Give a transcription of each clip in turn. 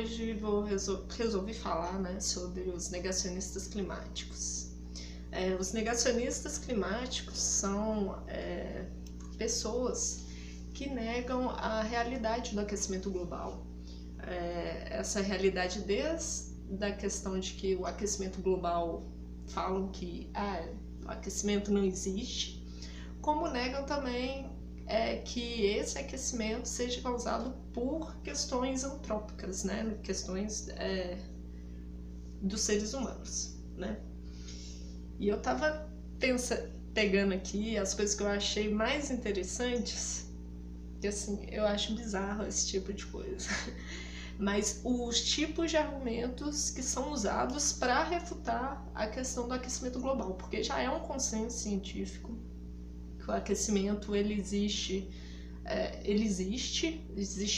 hoje resolvi falar, né, sobre os negacionistas climáticos. Os negacionistas climáticos são pessoas que negam a realidade do aquecimento global. Essa realidade desde a questão de que o aquecimento global falam que o aquecimento não existe, como negam também que esse aquecimento seja causado por questões antrópicas, né? Questões dos seres humanos, né? E eu tava pegando aqui as coisas que eu achei mais interessantes, que assim, eu acho bizarro esse tipo de coisa, mas os tipos de argumentos que são usados para refutar a questão do aquecimento global, porque já é um consenso científico que o aquecimento ele existe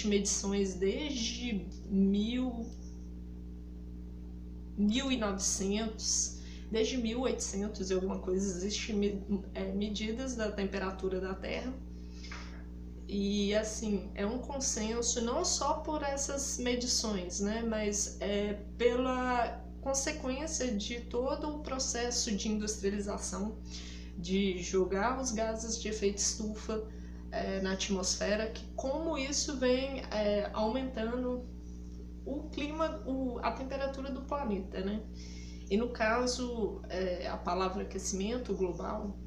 medições desde 1900, desde 1800 e alguma coisa, existem medidas da temperatura da Terra. E assim, é um consenso não só por essas medições, né, mas pela consequência de todo o processo de industrialização, de jogar os gases de efeito estufa na atmosfera, que como isso vem aumentando o clima, a temperatura do planeta, né? E no caso, a palavra aquecimento global,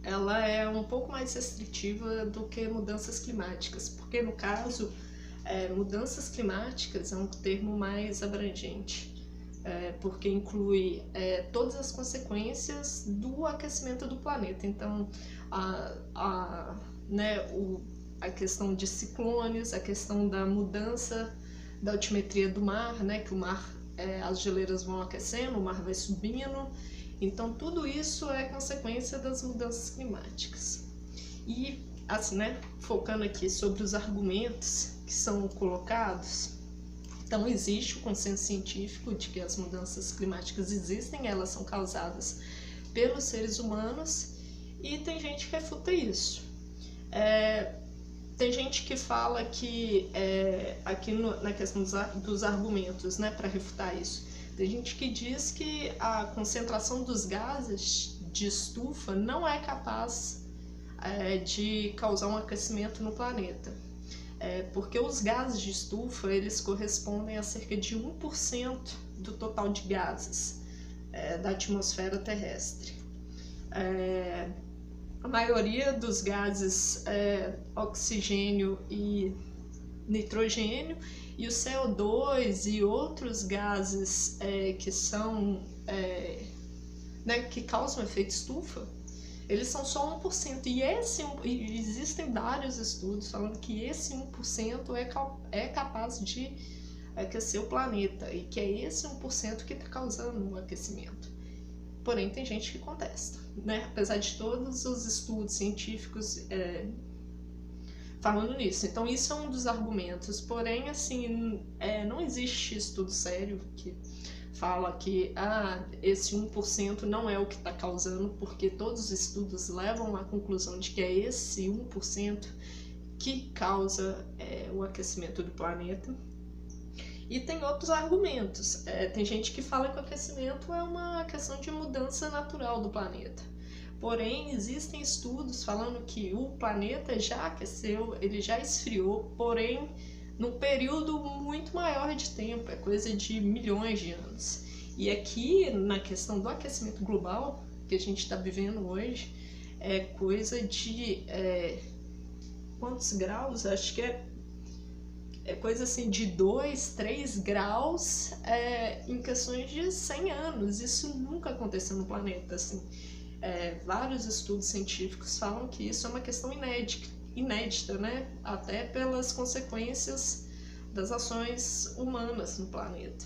ela é um pouco mais restritiva do que mudanças climáticas, porque no caso, mudanças climáticas é um termo mais abrangente, porque inclui todas as consequências do aquecimento do planeta. Então, a questão de ciclones, a questão da mudança da altimetria do mar, né, que o mar, as geleiras vão aquecendo, o mar vai subindo. Então, tudo isso é consequência das mudanças climáticas. E, assim, né, focando aqui sobre os argumentos que são colocados, então existe o consenso científico de que as mudanças climáticas existem, elas são causadas pelos seres humanos, e tem gente que refuta isso. Tem gente que fala que, aqui na questão dos argumentos, né, para refutar isso, tem gente que diz que a concentração dos gases de estufa não é capaz de causar um aquecimento no planeta. Porque os gases de estufa, eles correspondem a cerca de 1% do total de gases da atmosfera terrestre. A maioria dos gases oxigênio e nitrogênio, e o CO2 e outros gases que são que causam efeito estufa, eles são só 1%, e existem vários estudos falando que esse 1% é capaz de aquecer o planeta, e que é esse 1% que está causando o aquecimento. Porém, tem gente que contesta, né? Apesar de todos os estudos científicos falando nisso. Então, isso é um dos argumentos. Porém, assim, não existe estudo sério que fala que esse 1% não é o que está causando, porque todos os estudos levam à conclusão de que é esse 1% que causa o aquecimento do planeta. E tem outros argumentos. Tem gente que fala que o aquecimento é uma questão de mudança natural do planeta. Porém, existem estudos falando que o planeta já aqueceu, ele já esfriou, porém, num período muito maior de tempo, é coisa de milhões de anos. E aqui, na questão do aquecimento global, que a gente está vivendo hoje, é coisa de quantos graus? Acho que é coisa assim de 2, 3 graus em questões de 100 anos. Isso nunca aconteceu no planeta, assim. Vários estudos científicos falam que isso é uma questão inédita, né? Até pelas consequências das ações humanas no planeta.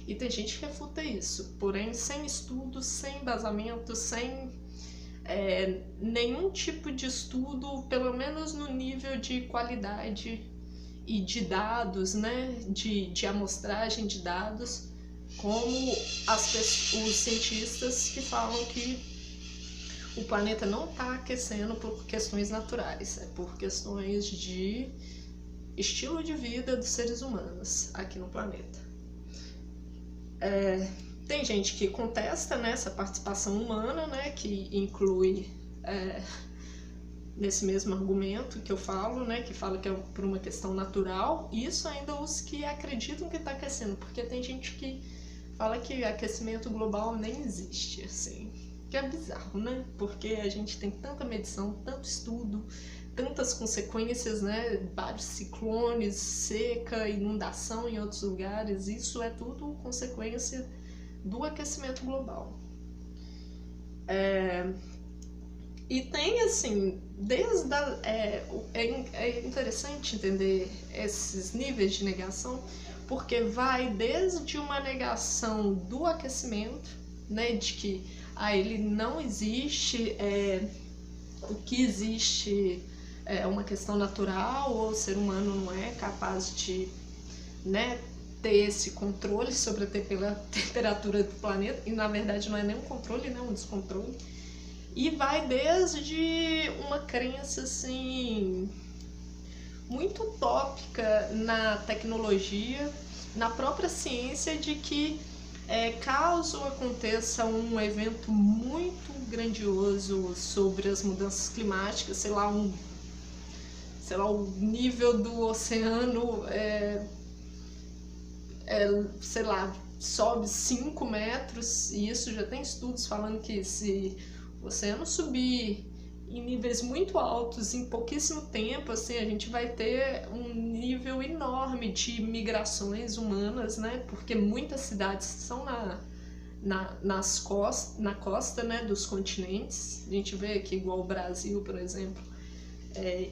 E tem gente que refuta isso, porém sem estudos, sem embasamento, sem nenhum tipo de estudo, pelo menos no nível de qualidade e de dados, né? De amostragem de dados, como os cientistas que falam que o planeta não está aquecendo por questões naturais, é por questões de estilo de vida dos seres humanos aqui no planeta. Tem gente que contesta, né, essa participação humana, né, que inclui, nesse mesmo argumento que eu falo, né, que fala que é por uma questão natural, isso ainda os que acreditam que está aquecendo, porque tem gente que fala que aquecimento global nem existe, assim, que é bizarro, né, porque a gente tem tanta medição, tanto estudo, tantas consequências, né, vários ciclones, seca, inundação em outros lugares, isso é tudo consequência do aquecimento global. E tem, assim, é interessante entender esses níveis de negação, porque vai desde uma negação do aquecimento, né, de que ele não existe, o que existe é uma questão natural, ou o ser humano não é capaz de, né, ter esse controle sobre a temperatura do planeta, e na verdade não é nem um controle, né, um descontrole. E vai desde uma crença, assim, muito utópica na tecnologia, na própria ciência, de que caso aconteça um evento muito grandioso sobre as mudanças climáticas, sei lá, o nível do oceano, sei lá, sobe 5 metros, e isso já tem estudos falando que se o oceano subir em níveis muito altos em pouquíssimo tempo, assim, a gente vai ter um nível enorme de migrações humanas, né? Porque muitas cidades são na costa, né, dos continentes. A gente vê aqui, igual o Brasil, por exemplo,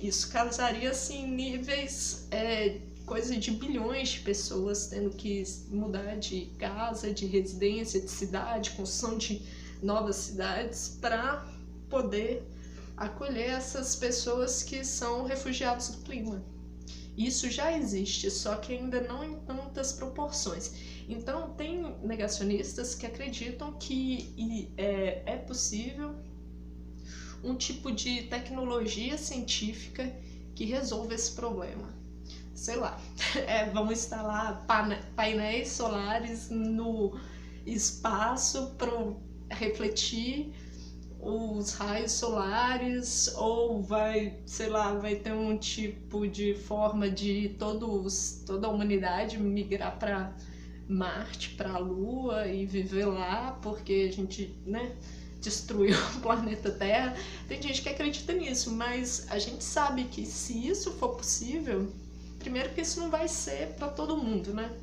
isso causaria, assim, níveis, coisa de bilhões de pessoas tendo que mudar de casa, de residência, de cidade, construção de novas cidades para poder acolher essas pessoas que são refugiados do clima. Isso já existe, só que ainda não em tantas proporções. Então, tem negacionistas que acreditam que é possível um tipo de tecnologia científica que resolva esse problema. Sei lá, vamos instalar painéis solares no espaço para refletir os raios solares, ou vai ter um tipo de forma de toda a humanidade migrar para Marte, para a Lua e viver lá, porque a gente, né, destruiu o planeta Terra. Tem gente que acredita nisso, mas a gente sabe que se isso for possível, primeiro que isso não vai ser para todo mundo, né?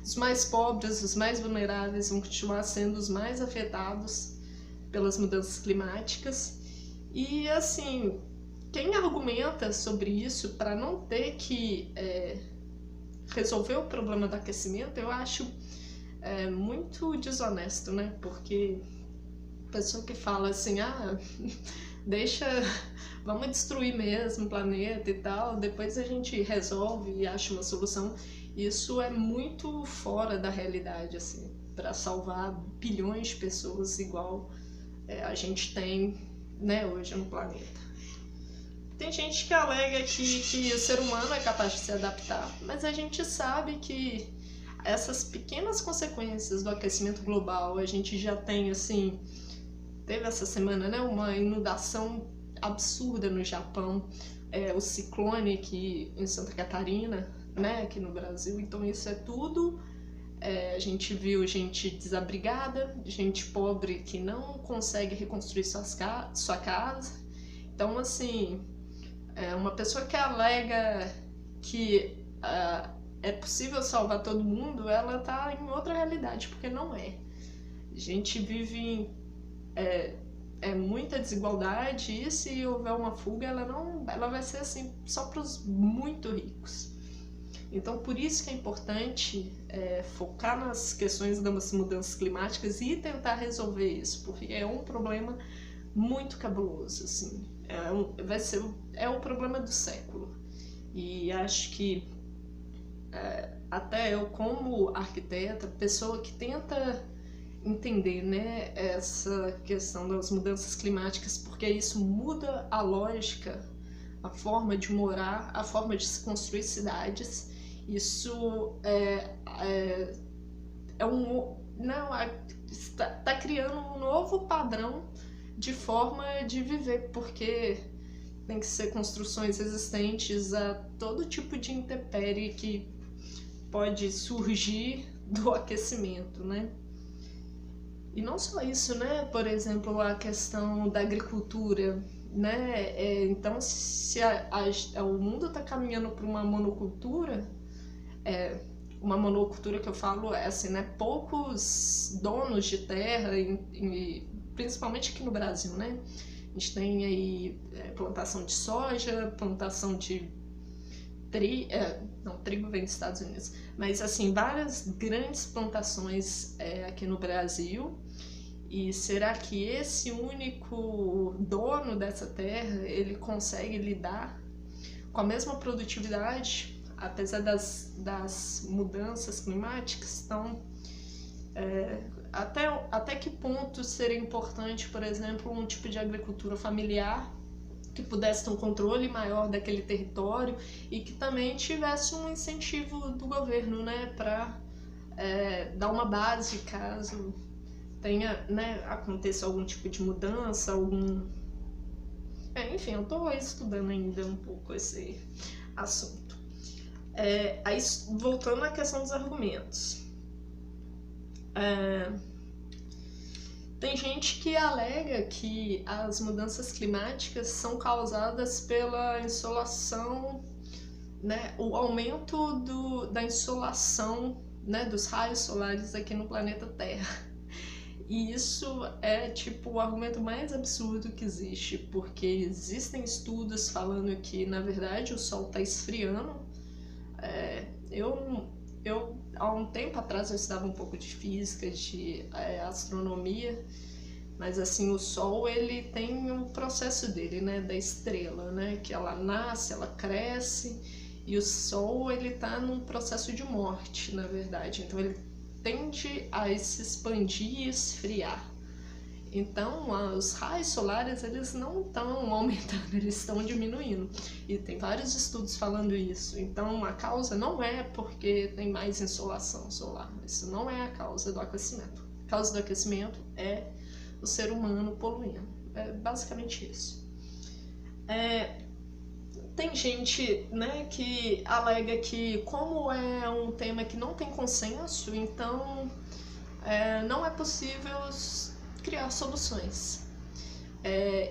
Os mais pobres, os mais vulneráveis vão continuar sendo os mais afetados pelas mudanças climáticas. E, assim, quem argumenta sobre isso para não ter que resolver o problema do aquecimento, eu acho muito desonesto, né? Porque a pessoa que fala assim, vamos destruir mesmo o planeta e tal, depois a gente resolve e acha uma solução. Isso é muito fora da realidade, assim, para salvar bilhões de pessoas igual a gente tem, né, hoje no planeta. Tem gente que alega que o ser humano é capaz de se adaptar, mas a gente sabe que essas pequenas consequências do aquecimento global, a gente já tem, assim, teve essa semana, né, uma inundação absurda no Japão, o ciclone aqui em Santa Catarina, né, aqui no Brasil. Então isso é tudo, a gente viu gente desabrigada, gente pobre que não consegue reconstruir sua casa. Então, assim, uma pessoa que alega que é possível salvar todo mundo, ela tá em outra realidade, porque não é. A gente vive muita desigualdade, e se houver uma fuga, ela vai ser assim só para os muito ricos. Então, por isso que é importante focar nas questões das mudanças climáticas e tentar resolver isso, porque é um problema muito cabuloso, assim. É o problema do século. E acho que até eu, como arquiteta, pessoa que tenta entender, né, essa questão das mudanças climáticas, porque isso muda a lógica a forma de morar, a forma de se construir cidades. Isso está criando um novo padrão de forma de viver, porque tem que ser construções resistentes a todo tipo de intempérie que pode surgir do aquecimento, né? E não só isso, né? Por exemplo, a questão da agricultura, né? Então, se o mundo está caminhando para uma monocultura que eu falo é assim, né? Poucos donos de terra, principalmente aqui no Brasil, né? A gente tem aí plantação de soja, plantação de trigo vem dos Estados Unidos, mas assim, várias grandes plantações aqui no Brasil. E será que esse único dono dessa terra, ele consegue lidar com a mesma produtividade, apesar das mudanças climáticas? Então, até que ponto seria importante, por exemplo, um tipo de agricultura familiar que pudesse ter um controle maior daquele território e que também tivesse um incentivo do governo, né, para dar uma base caso tenha, né, aconteça algum tipo de mudança, enfim, eu estou estudando ainda um pouco esse assunto. Aí, voltando à questão dos argumentos. Tem gente que alega que as mudanças climáticas são causadas pela insolação, né, o aumento da insolação, né, dos raios solares aqui no planeta Terra. E isso é tipo o argumento mais absurdo que existe, porque existem estudos falando que, na verdade, o Sol está esfriando. Há um tempo atrás eu estudava um pouco de física, de astronomia, mas assim, o Sol ele tem um processo dele, né, da estrela, né, que ela nasce, ela cresce, e o Sol ele está num processo de morte, na verdade. Então ele tende a se expandir e esfriar. Então, os raios solares, eles não estão aumentando, eles estão diminuindo. E tem vários estudos falando isso. Então, a causa não é porque tem mais insolação solar. Isso não é a causa do aquecimento. A causa do aquecimento é o ser humano poluindo. É basicamente isso. Tem gente, né, que alega que, como é um tema que não tem consenso, então não é possível criar soluções.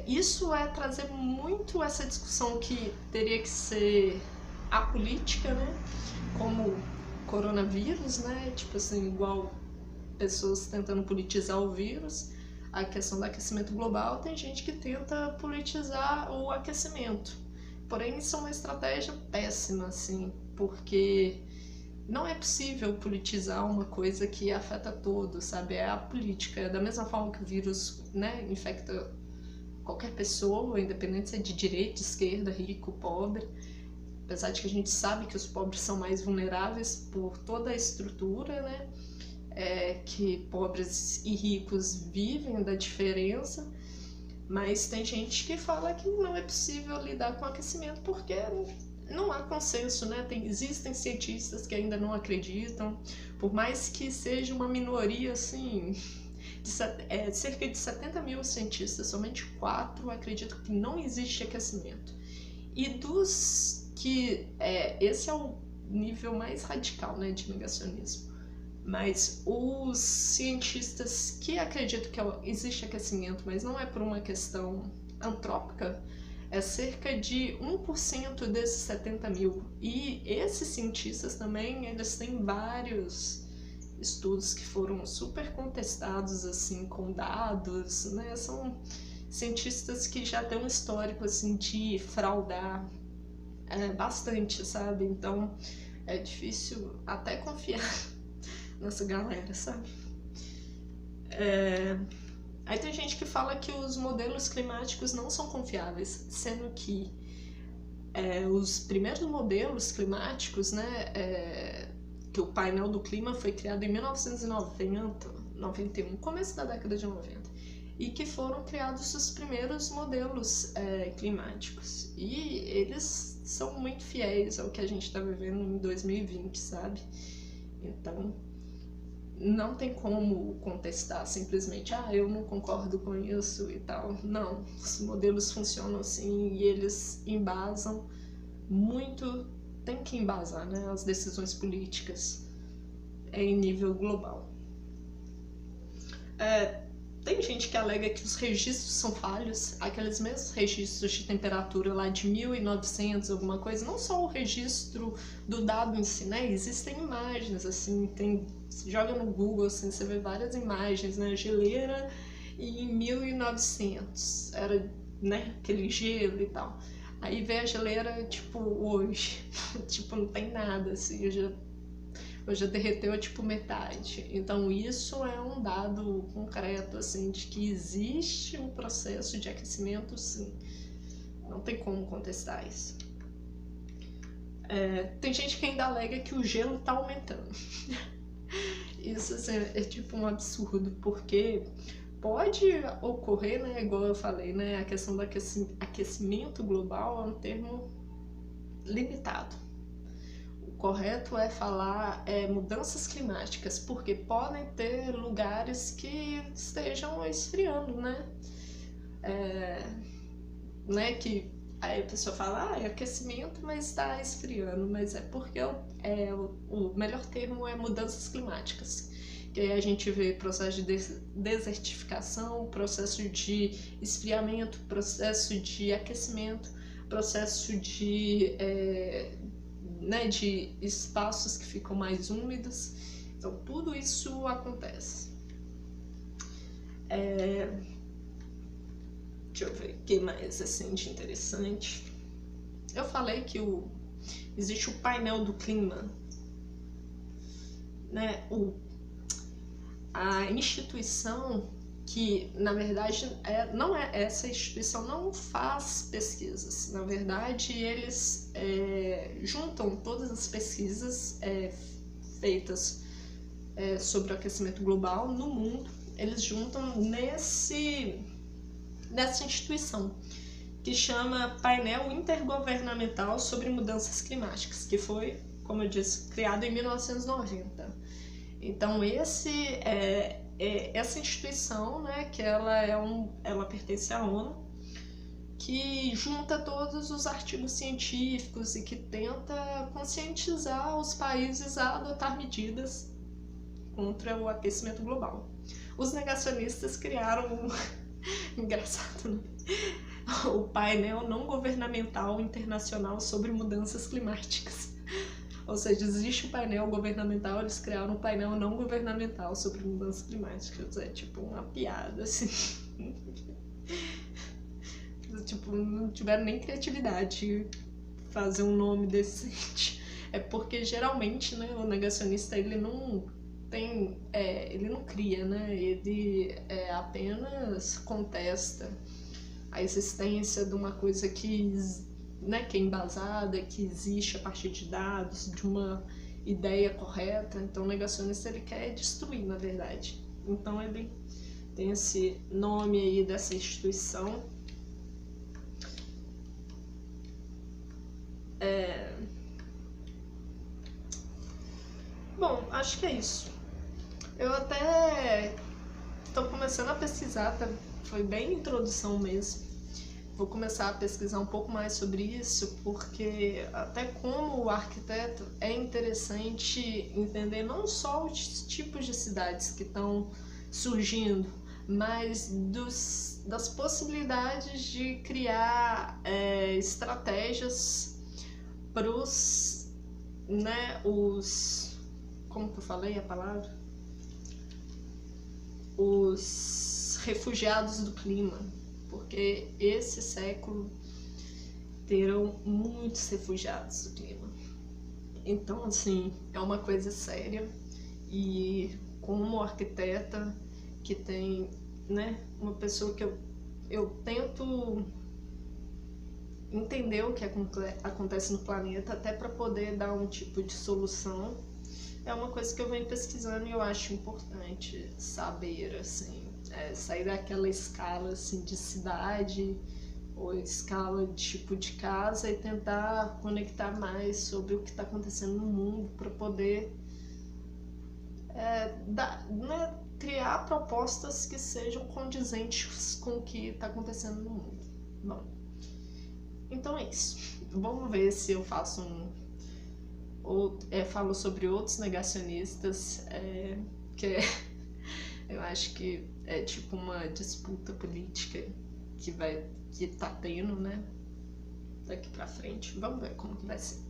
Isso é trazer muito essa discussão que teria que ser apolítica, né, como coronavírus, né, tipo assim, igual pessoas tentando politizar o vírus, a questão do aquecimento global, tem gente que tenta politizar o aquecimento. Porém, isso é uma estratégia péssima, assim, porque não é possível politizar uma coisa que afeta todos, sabe? É a política. Da mesma forma que o vírus, né, infecta qualquer pessoa, independente se é de direita, de esquerda, rico, pobre. Apesar de que a gente sabe que os pobres são mais vulneráveis por toda a estrutura, né? Que pobres e ricos vivem da diferença. Mas tem gente que fala que não é possível lidar com o aquecimento porque não há consenso, né? Existem cientistas que ainda não acreditam, por mais que seja uma minoria, assim, cerca de 70 mil cientistas, somente 4 acreditam que não existe aquecimento. E dos que... esse é o nível mais radical, né, de negacionismo. Mas os cientistas que acreditam que existe aquecimento, mas não é por uma questão antrópica, é cerca de 1% desses 70 mil. E esses cientistas também, eles têm vários estudos que foram super contestados, assim, com dados, né? São cientistas que já têm um histórico, assim, de fraudar bastante, sabe? Então, é difícil até confiar nessa galera, sabe? Aí tem gente que fala que os modelos climáticos não são confiáveis, sendo que os primeiros modelos climáticos, né, que o painel do clima foi criado em 1991, começo da década de 90. e que foram criados os primeiros modelos climáticos. E eles são muito fiéis ao que a gente está vivendo em 2020, sabe? Então, não tem como contestar simplesmente, eu não concordo com isso e tal. Não, os modelos funcionam assim e eles embasam muito, tem que embasar, né, as decisões políticas em nível global. Tem gente que alega que os registros são falhos, aqueles mesmos registros de temperatura lá de 1900, alguma coisa, não só o registro do dado em si, né? Existem imagens, assim, você joga no Google, assim, você vê várias imagens, né? Geleira em 1900, era, né, aquele gelo e tal. Aí vê a geleira, tipo, hoje, tipo, não tem nada, assim, hoje derreteu tipo metade. Então isso é um dado concreto, assim, de que existe um processo de aquecimento, sim. Não tem como contestar isso. Tem gente que ainda alega que o gelo está aumentando. Isso, assim, é tipo um absurdo, porque pode ocorrer, né, igual eu falei, né, a questão do aquecimento global é um termo limitado. Correto é falar mudanças climáticas, porque podem ter lugares que estejam esfriando, né? Que aí a pessoa fala, é aquecimento, mas está esfriando, mas é porque o melhor termo é mudanças climáticas. Que aí a gente vê processo de desertificação, processo de esfriamento, processo de aquecimento, processo de espaços que ficam mais úmidos. Então tudo isso acontece. Deixa eu ver o que mais assim de interessante. Eu falei que existe o painel do clima, né? A instituição que, na verdade, essa instituição não faz pesquisas. Na verdade, eles juntam todas as pesquisas feitas sobre o aquecimento global no mundo, eles juntam nessa instituição, que chama Painel Intergovernamental sobre Mudanças Climáticas, que foi, como eu disse, criado em 1990. Então, essa instituição, né, que ela pertence à ONU, que junta todos os artigos científicos e que tenta conscientizar os países a adotar medidas contra o aquecimento global. Os negacionistas criaram, engraçado, né? O Painel Não Governamental Internacional sobre Mudanças Climáticas. Ou seja, existe o painel governamental, eles criaram um painel não governamental sobre mudanças climáticas. É tipo uma piada, assim. Tipo, não tiveram nem criatividade de fazer um nome decente. É porque geralmente, né, o negacionista, ele não tem, ele não cria, né? Ele apenas contesta a existência de uma coisa que é embasada, que existe a partir de dados, de uma ideia correta. Então o negacionista, ele quer destruir, na verdade. Então ele tem esse nome aí dessa instituição. Bom, acho que é isso. Eu até estou começando a pesquisar, foi bem introdução mesmo. Vou começar a pesquisar um pouco mais sobre isso, porque até como arquiteto é interessante entender não só os tipos de cidades que estão surgindo, mas das possibilidades de criar estratégias para os, né, como que eu falei a palavra? Os refugiados do clima. Porque esse século terão muitos refugiados do clima. Então, assim, é uma coisa séria. E como arquiteta que tem, né, uma pessoa que eu tento entender o que acontece no planeta até para poder dar um tipo de solução, é uma coisa que eu venho pesquisando e eu acho importante saber, assim, sair daquela escala, assim, de cidade ou escala de tipo de casa e tentar conectar mais sobre o que está acontecendo no mundo para poder né, criar propostas que sejam condizentes com o que está acontecendo no mundo. Bom, então é isso. Vamos ver se eu faço falo sobre outros negacionistas, que eu acho que é tipo uma disputa política que tá tendo, né, daqui pra frente. Vamos ver como que vai ser.